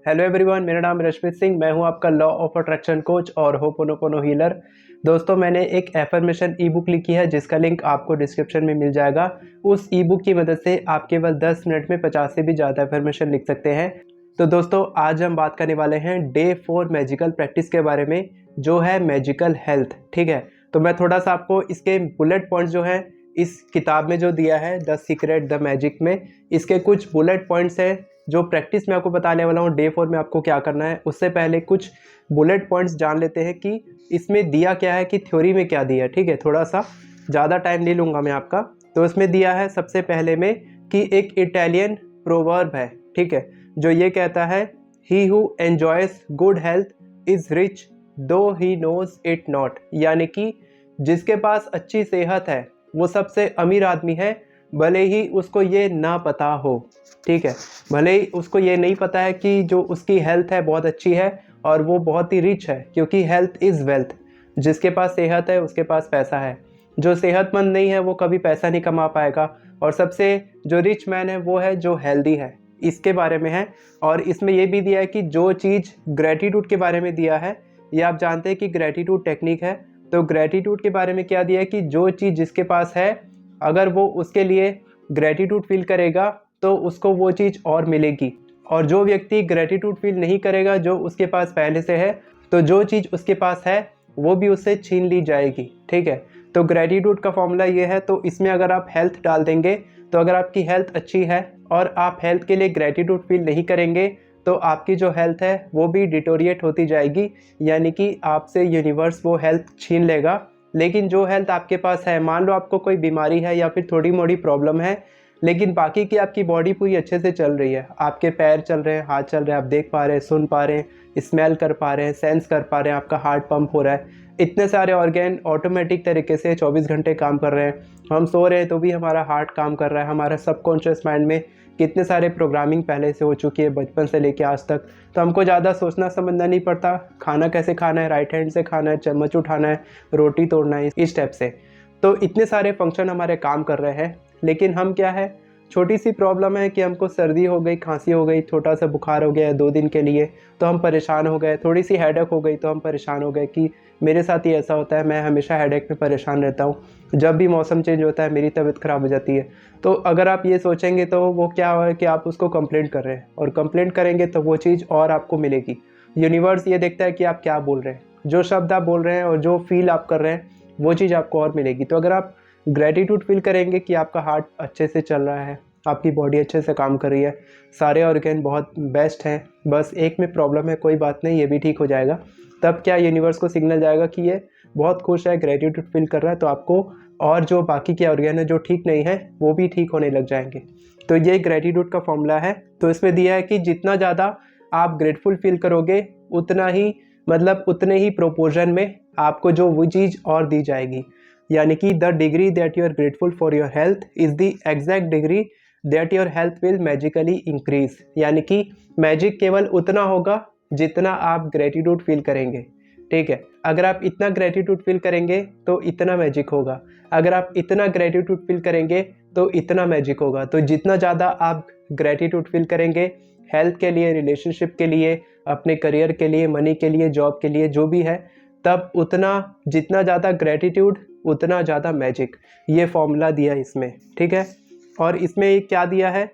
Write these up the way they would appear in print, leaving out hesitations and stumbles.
Hello everyone, मेरा नाम रश्मित सिंह। मैं हूं आपका लॉ ऑफ अट्रैक्शन कोच और होपोनोपोनो हीलर। दोस्तों, मैंने एक एफर्मेशन ई बुक लिखी है जिसका लिंक आपको डिस्क्रिप्शन में मिल जाएगा। उस ई बुक की मदद से आप केवल 10 मिनट में 50 से भी ज़्यादा एफर्मेशन लिख सकते हैं। तो दोस्तों, आज हम बात करने वाले हैं डे 4 मैजिकल प्रैक्टिस के बारे में, जो है मैजिकल हेल्थ। ठीक है, तो मैं थोड़ा सा आपको इसके बुलेट पॉइंट्स जो हैं इस किताब में जो दिया है द सीक्रेट द मैजिक में, इसके कुछ बुलेट पॉइंट्स हैं जो प्रैक्टिस में आपको बताने वाला हूँ डे 4 में आपको क्या करना है। उससे पहले कुछ बुलेट पॉइंट्स जान लेते हैं कि इसमें दिया क्या है, कि थ्योरी में क्या दिया है। ठीक है, थोड़ा सा ज़्यादा टाइम नहीं लूँगा मैं आपका। तो इसमें दिया है सबसे पहले में कि एक इटालियन प्रोवर्ब है, ठीक है, जो ये कहता है, he who enjoys good health is rich दो ही नोज इट नॉट। यानी कि जिसके पास अच्छी सेहत है वो सबसे अमीर आदमी है, भले ही उसको ये ना पता हो। ठीक है, भले ही उसको ये नहीं पता है कि जो उसकी हेल्थ है बहुत अच्छी है और वो बहुत ही रिच है, क्योंकि हेल्थ इज़ वेल्थ। जिसके पास सेहत है उसके पास पैसा है। जो सेहतमंद नहीं है वो कभी पैसा नहीं कमा पाएगा। और सबसे जो रिच मैन है वो है जो हेल्दी है। इसके बारे में है। और इसमें ये भी दिया है कि जो चीज़ ग्रेटिट्यूड के बारे में दिया है, ये आप जानते हैं कि ग्रेटिट्यूड टेक्निक है। तो ग्रेटिट्यूड के बारे में क्या दिया है कि जो चीज़ जिसके पास है, अगर वो उसके लिए ग्रेटिट्यूड फील करेगा तो उसको वो चीज़ और मिलेगी। और जो व्यक्ति ग्रेटिट्यूड फील नहीं करेगा, जो उसके पास पहले से है, तो जो चीज़ उसके पास है वो भी उससे छीन ली जाएगी। ठीक है, तो ग्रेटिट्यूड का फॉर्मूला ये है। तो इसमें अगर आप हेल्थ डाल देंगे, तो अगर आपकी हेल्थ अच्छी है और आप हेल्थ के लिए ग्रेटिट्यूड फील नहीं करेंगे, तो आपकी जो हेल्थ है वो भी डिटोरिएट होती जाएगी। यानी कि आपसे यूनिवर्स वो हेल्थ छीन लेगा। लेकिन जो हेल्थ आपके पास है, मान लो आपको कोई बीमारी है या फिर थोड़ी मोड़ी प्रॉब्लम है, लेकिन बाकी की आपकी बॉडी पूरी अच्छे से चल रही है, आपके पैर चल रहे हैं, हाथ चल रहे हैं, आप देख पा रहे हैं, सुन पा रहे हैं, स्मेल कर पा रहे हैं, सेंस कर पा रहे हैं, आपका हार्ट पंप हो रहा है, इतने सारे ऑर्गेन ऑटोमेटिक तरीके से 24 घंटे काम कर रहे हैं। हम सो रहे हैं तो भी हमारा हार्ट काम कर रहा है। हमारा सबकॉन्शियस माइंड में कितने सारे प्रोग्रामिंग पहले से हो चुकी है, बचपन से लेके आज तक। तो हमको ज़्यादा सोचना समझना नहीं पड़ता, खाना कैसे खाना है, राइट हैंड से खाना है, चम्मच उठाना है, रोटी तोड़ना है, इस टाइप से। तो इतने सारे फंक्शन हमारे काम कर रहे हैं। लेकिन हम क्या है, छोटी सी प्रॉब्लम है कि हमको सर्दी हो गई, खांसी हो गई, छोटा सा बुखार हो गया 2 दिन के लिए, तो हम परेशान हो गए। थोड़ी सी हेडेक हो गई तो हम परेशान हो गए कि मेरे साथ ही ऐसा होता है, मैं हमेशा हेडेक में परेशान रहता हूँ, जब भी मौसम चेंज होता है मेरी तबीयत ख़राब हो जाती है। तो अगर आप ये सोचेंगे तो वो क्या है कि आप उसको कंप्लेंट कर रहे हैं, और कंप्लेंट करेंगे तो वो चीज़ और आपको मिलेगी। यूनिवर्स ये देखता है कि आप क्या बोल रहे हैं, जो शब्द आप बोल रहे हैं और जो फील आप कर रहे हैं वो चीज़ आपको और मिलेगी। तो अगर आप ग्रेटिट्यूड फील करेंगे कि आपका हार्ट अच्छे से चल रहा है, आपकी बॉडी अच्छे से काम कर रही है, सारे ऑर्गन बहुत बेस्ट हैं, बस एक में प्रॉब्लम है, कोई बात नहीं, ये भी ठीक हो जाएगा, तब क्या यूनिवर्स को सिग्नल जाएगा कि ये बहुत खुश है, ग्रेटिट्यूड फील कर रहा है, तो आपको और जो बाकी के ऑर्गन है जो ठीक नहीं है वो भी ठीक होने लग जाएंगे। तो ये ग्रेटिट्यूड का फॉर्मूला है। तो इसमें दिया है कि जितना ज़्यादा आप ग्रेटफुल फील करोगे, उतना ही मतलब उतने ही प्रोपोर्शन में आपको जो वो चीज़ और दी जाएगी। यानी कि the degree that you are grateful for your health is the exact degree that your health will magically increase. यानी कि मैजिक केवल उतना होगा जितना आप ग्रेटिट्यूड फील करेंगे। ठीक है, अगर आप इतना ग्रेटिट्यूड फील करेंगे तो इतना मैजिक होगा, अगर आप इतना ग्रेटिट्यूड फील करेंगे तो इतना मैजिक होगा। तो जितना ज़्यादा आप ग्रेटिट्यूड फील करेंगे हेल्थ के लिए, रिलेशनशिप के लिए, अपने करियर के लिए, मनी के लिए, जॉब के लिए, जो भी है, तब उतना जितना ज़्यादा ग्रेटिट्यूड उतना ज़्यादा मैजिक। ये फॉर्मूला दिया इसमें। ठीक है, और इसमें क्या दिया है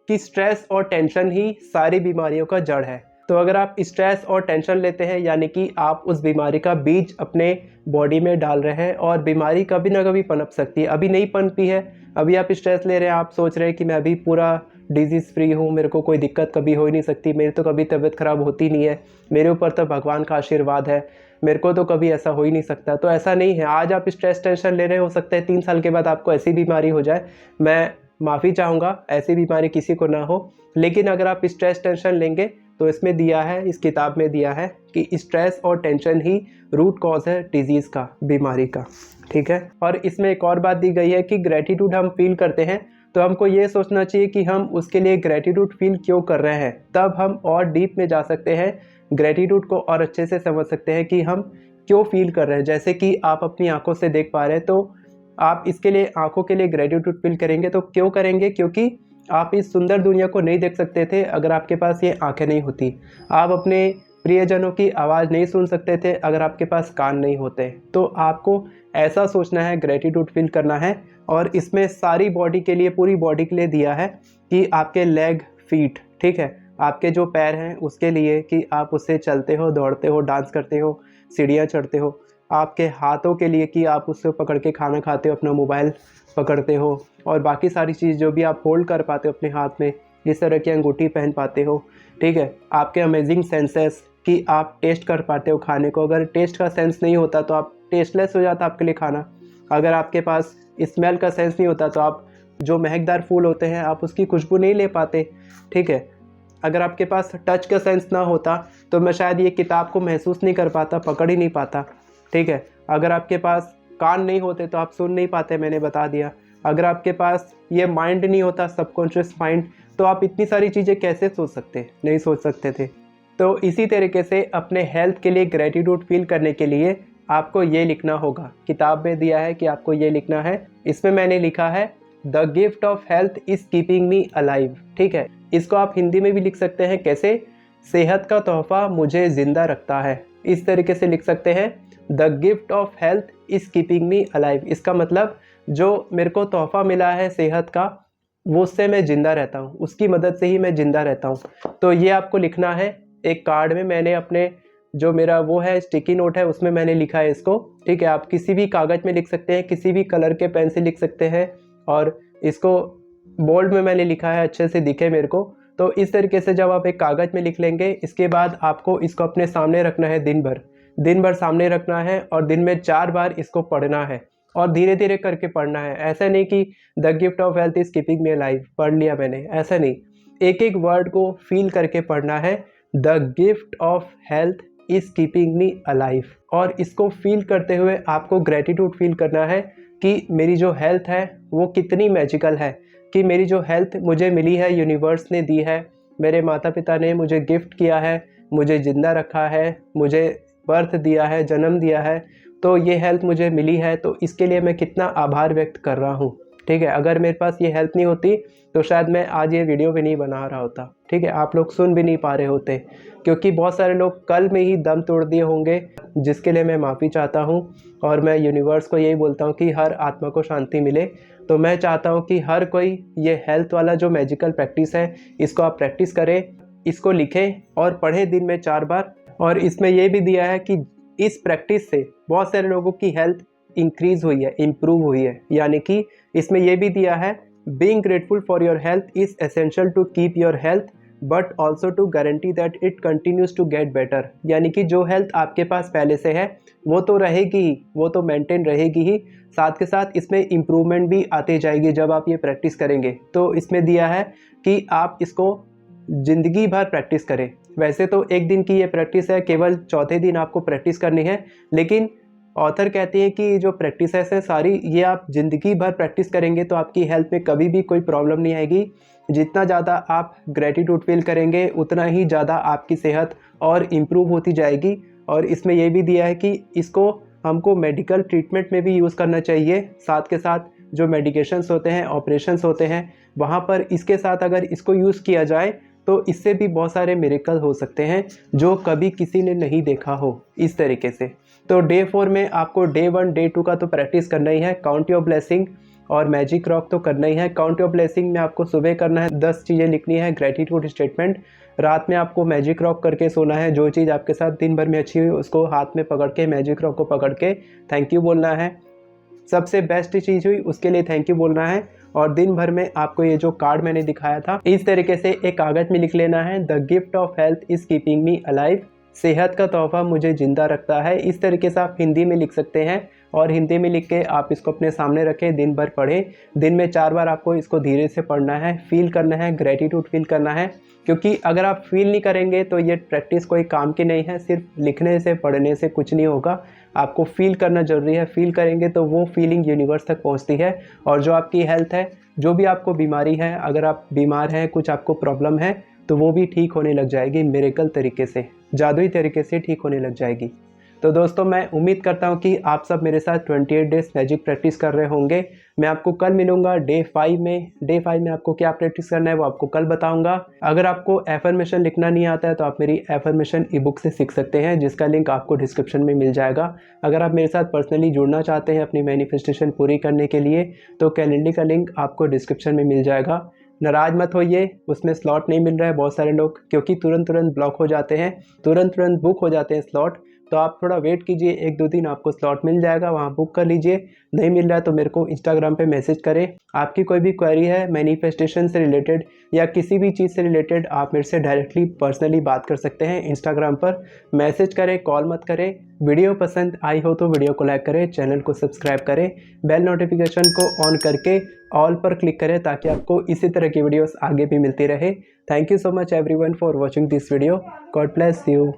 कि स्ट्रेस और टेंशन ही सारी बीमारियों का जड़ है। तो अगर आप स्ट्रेस और टेंशन लेते हैं, यानी कि आप उस बीमारी का बीज अपने बॉडी में डाल रहे हैं, और बीमारी कभी ना कभी पनप सकती है। अभी नहीं पनपी है, अभी आप स्ट्रेस ले रहे हैं, आप सोच रहे हैं कि मैं अभी पूरा डिजीज़ फ्री हूँ, मेरे को कोई दिक्कत कभी हो ही नहीं सकती, मेरी तो कभी तबीयत ख़राब होती नहीं है, मेरे ऊपर तो भगवान का आशीर्वाद है, मेरे को तो कभी ऐसा हो ही नहीं सकता। तो ऐसा नहीं है। आज आप स्ट्रेस टेंशन ले रहे हो सकता है 3 साल के बाद आपको ऐसी बीमारी हो जाए। मैं माफ़ी चाहूँगा, ऐसी बीमारी किसी को ना हो। लेकिन अगर आप स्ट्रेस टेंशन लेंगे तो इसमें दिया है, इस किताब में दिया है कि स्ट्रेस और टेंशन ही रूट कॉज है डिजीज़ का, बीमारी का। ठीक है, और इसमें एक और बात दी गई है कि ग्रेटिट्यूड हम फील करते हैं तो हमको ये सोचना चाहिए कि हम उसके लिए ग्रेटिट्यूड फील क्यों कर रहे हैं, तब हम और डीप में जा सकते हैं, ग्रेटिट्यूड को और अच्छे से समझ सकते हैं कि हम क्यों फील कर रहे हैं। जैसे कि आप अपनी आंखों से देख पा रहे हैं, तो आप इसके लिए, आंखों के लिए ग्रेटिट्यूड फील करेंगे तो क्यों करेंगे, क्योंकि आप इस सुंदर दुनिया को नहीं देख सकते थे अगर आपके पास ये आंखें नहीं होती। आप अपने प्रियजनों की आवाज़ नहीं सुन सकते थे अगर आपके पास कान नहीं होते। तो आपको ऐसा सोचना है, ग्रेटिट्यूड फील करना है। और इसमें सारी बॉडी के लिए, पूरी बॉडी के लिए दिया है कि आपके लेग, फीट, ठीक है, आपके जो पैर हैं उसके लिए कि आप उससे चलते हो, दौड़ते हो, डांस करते हो, सीढ़ियाँ चढ़ते हो। आपके हाथों के लिए कि आप उससे पकड़ के खाना खाते हो, अपना मोबाइल पकड़ते हो, और बाकी सारी चीज़ जो भी आप होल्ड कर पाते हो अपने हाथ में, इस तरह की अंगूठी पहन पाते हो, ठीक है। आपके अमेजिंग सेंसेस कि आप टेस्ट कर पाते हो खाने को। अगर टेस्ट का सेंस नहीं होता तो आप टेस्टलेस हो जाता आपके लिए खाना। अगर आपके पास स्मेल का सेंस नहीं होता तो आप जो महकदार फूल होते हैं आप उसकी खुशबू नहीं ले पाते, ठीक है। अगर आपके पास टच का सेंस ना होता तो मैं शायद ये किताब को महसूस नहीं कर पाता, पकड़ ही नहीं पाता, ठीक है। अगर आपके पास कान नहीं होते तो आप सुन नहीं पाते, मैंने बता दिया। अगर आपके पास ये माइंड नहीं होता, सबकॉन्शियस माइंड, तो आप इतनी सारी चीज़ें कैसे सोच सकते, नहीं सोच सकते थे। तो इसी तरीके से अपने हेल्थ के लिए ग्रेटिट्यूड फील करने के लिए आपको ये लिखना होगा। किताब में दिया है कि आपको ये लिखना है। इसमें मैंने लिखा है the gift of health is keeping me alive, ठीक है। इसको आप हिंदी में भी लिख सकते हैं, कैसे? सेहत का तोहफा मुझे ज़िंदा रखता है। इस तरीके से लिख सकते हैं, the gift of health is keeping me alive. इसका मतलब जो मेरे को तोहफा मिला है सेहत का, वो उससे मैं ज़िंदा रहता हूँ, उसकी मदद से ही मैं ज़िंदा रहता हूँ। तो ये आपको लिखना है एक कार्ड में। मैंने अपने जो मेरा वो है स्टिकी नोट है उसमें मैंने लिखा है इसको, ठीक है। आप किसी भी कागज़ में लिख सकते हैं, किसी भी कलर के पेन से लिख सकते हैं, और इसको बोल्ड में मैंने लिखा है अच्छे से दिखे मेरे को। तो इस तरीके से जब आप एक कागज़ में लिख लेंगे, इसके बाद आपको इसको अपने सामने रखना है दिन भर सामने रखना है, और दिन में 4 बार इसको पढ़ना है, और धीरे धीरे करके पढ़ना है। ऐसा नहीं कि the gift of health is keeping me alive पढ़ लिया मैंने, ऐसा नहीं। एक एक वर्ड को फील करके पढ़ना है, the gift of health is keeping me alive. और इसको फील करते हुए आपको ग्रेटिट्यूड फील करना है कि मेरी जो हेल्थ है वो कितनी मैजिकल है, कि मेरी जो हेल्थ मुझे मिली है, यूनिवर्स ने दी है, मेरे माता पिता ने मुझे गिफ्ट किया है, मुझे ज़िंदा रखा है, मुझे बर्थ दिया है, जन्म दिया है, तो ये हेल्थ मुझे मिली है, तो इसके लिए मैं कितना आभार व्यक्त कर रहा हूँ, ठीक है। अगर मेरे पास ये हेल्थ नहीं होती तो शायद मैं आज ये वीडियो भी नहीं बना रहा होता, ठीक है। आप लोग सुन भी नहीं पा रहे होते, क्योंकि बहुत सारे लोग कल में ही दम तोड़ दिए होंगे, जिसके लिए मैं माफ़ी चाहता हूँ। और मैं यूनिवर्स को यही बोलता हूँ कि हर आत्मा को शांति मिले। तो मैं चाहता हूँ कि हर कोई ये हेल्थ वाला जो मैजिकल प्रैक्टिस है इसको आप प्रैक्टिस करें, इसको लिखें और पढ़ें दिन में 4 बार। और इसमें यह भी दिया है कि इस प्रैक्टिस से बहुत सारे लोगों की हेल्थ इंक्रीज हुई है, इम्प्रूव हुई है। यानी कि इसमें यह भी दिया है, being grateful for your health is essential to keep your health but also to guarantee that it continues to get better. यानी कि जो हेल्थ आपके पास पहले से है वो तो रहेगी ही, वो तो मेंटेन रहेगी ही, साथ के साथ इसमें इम्प्रूवमेंट भी आती जाएगी जब आप ये प्रैक्टिस करेंगे। तो इसमें दिया है कि आप इसको ज़िंदगी भर प्रैक्टिस करें। वैसे तो एक दिन की ये प्रैक्टिस है, केवल चौथे दिन आपको प्रैक्टिस करनी है, लेकिन ऑथर कहते हैं कि जो प्रैक्टिसेस है सारी ये आप ज़िंदगी भर प्रैक्टिस करेंगे तो आपकी हेल्थ में कभी भी कोई प्रॉब्लम नहीं आएगी। जितना ज़्यादा आप ग्रेटिट्यूड फील करेंगे उतना ही ज़्यादा आपकी सेहत और इम्प्रूव होती जाएगी। और इसमें यह भी दिया है कि इसको हमको मेडिकल ट्रीटमेंट में भी यूज़ करना चाहिए, साथ के साथ जो मेडिकेशंस होते हैं, ऑपरेशंस होते हैं, वहाँ पर इसके साथ अगर इसको यूज़ किया जाए तो इससे भी बहुत सारे मिरेकल हो सकते हैं जो कभी किसी ने नहीं देखा हो इस तरीके से। तो डे 4 में आपको डे 1 डे 2 का तो प्रैक्टिस करना ही है। काउंट योर ब्लेसिंग और मैजिक रॉक तो करना ही है। काउंट योर ब्लेसिंग में आपको सुबह करना है, 10 चीज़ें लिखनी है, ग्रेटिट्यूड स्टेटमेंट। रात में आपको मैजिक रॉक करके सोना है। जो चीज़ आपके साथ दिन भर में अच्छी हुई उसको हाथ में पकड़ के, मैजिक रॉक को पकड़ के थैंक यू बोलना है। सबसे बेस्ट चीज़ हुई उसके लिए थैंक यू बोलना है। और दिन भर में आपको ये जो कार्ड मैंने दिखाया था इस तरीके से एक कागज़ में लिख लेना है, the gift of health is keeping me alive. सेहत का तोहफा मुझे ज़िंदा रखता है। इस तरीके से आप हिंदी में लिख सकते हैं, और हिंदी में लिख के आप इसको अपने सामने रखें, दिन भर पढ़ें। दिन में 4 बार आपको इसको धीरे से पढ़ना है, फील करना है, ग्रेटिट्यूड फील करना है। क्योंकि अगर आप फील नहीं करेंगे तो ये प्रैक्टिस कोई काम की नहीं है। सिर्फ लिखने से, पढ़ने से कुछ नहीं होगा, आपको फील करना ज़रूरी है। फील करेंगे तो वो फीलिंग यूनिवर्स तक पहुंचती है। और जो आपकी हेल्थ है, जो भी आपको बीमारी है, अगर आप बीमार हैं, कुछ आपको प्रॉब्लम है, तो वो भी ठीक होने लग जाएगी, मिरेकल तरीके से, जादुई तरीके से ठीक होने लग जाएगी। तो दोस्तों मैं उम्मीद करता हूँ कि आप सब मेरे साथ 28 डेज मैजिक प्रैक्टिस कर रहे होंगे। मैं आपको कल मिलूंगा डे 5 में। डे 5 में आपको क्या प्रैक्टिस करना है वो आपको कल बताऊंगा। अगर आपको एफर्मेशन लिखना नहीं आता है तो आप मेरी एफर्मेशन ई बुक से सीख सकते हैं, जिसका लिंक आपको डिस्क्रिप्शन में मिल जाएगा। अगर आप मेरे साथ पर्सनली जुड़ना चाहते हैं अपनी मैनिफेस्टेशन पूरी करने के लिए तो कैलेंडर का लिंक आपको डिस्क्रिप्शन में मिल जाएगा। नाराज मत होइए, उसमें स्लॉट नहीं मिल रहा है बहुत सारे लोग, क्योंकि तुरंत ब्लॉक हो जाते हैं, तुरंत बुक हो जाते हैं स्लॉट। तो आप थोड़ा वेट कीजिए, 1-2 दिन आपको स्लॉट मिल जाएगा, वहाँ बुक कर लीजिए। नहीं मिल रहा है तो मेरे को इंस्टाग्राम पे मैसेज करें। आपकी कोई भी क्वेरी है मैनिफेस्टेशन से रिलेटेड या किसी भी चीज़ से रिलेटेड, आप मेरे से डायरेक्टली पर्सनली बात कर सकते हैं इंस्टाग्राम पर। मैसेज करें, कॉल मत करें। वीडियो पसंद आई हो तो वीडियो को लाइक करें, चैनल को सब्सक्राइब करें, बेल नोटिफिकेशन को ऑन करके ऑल पर क्लिक करें ताकि आपको इसी तरह की वीडियोस आगे भी मिलती रहे। Thank you so much everyone for watching this video. God bless you.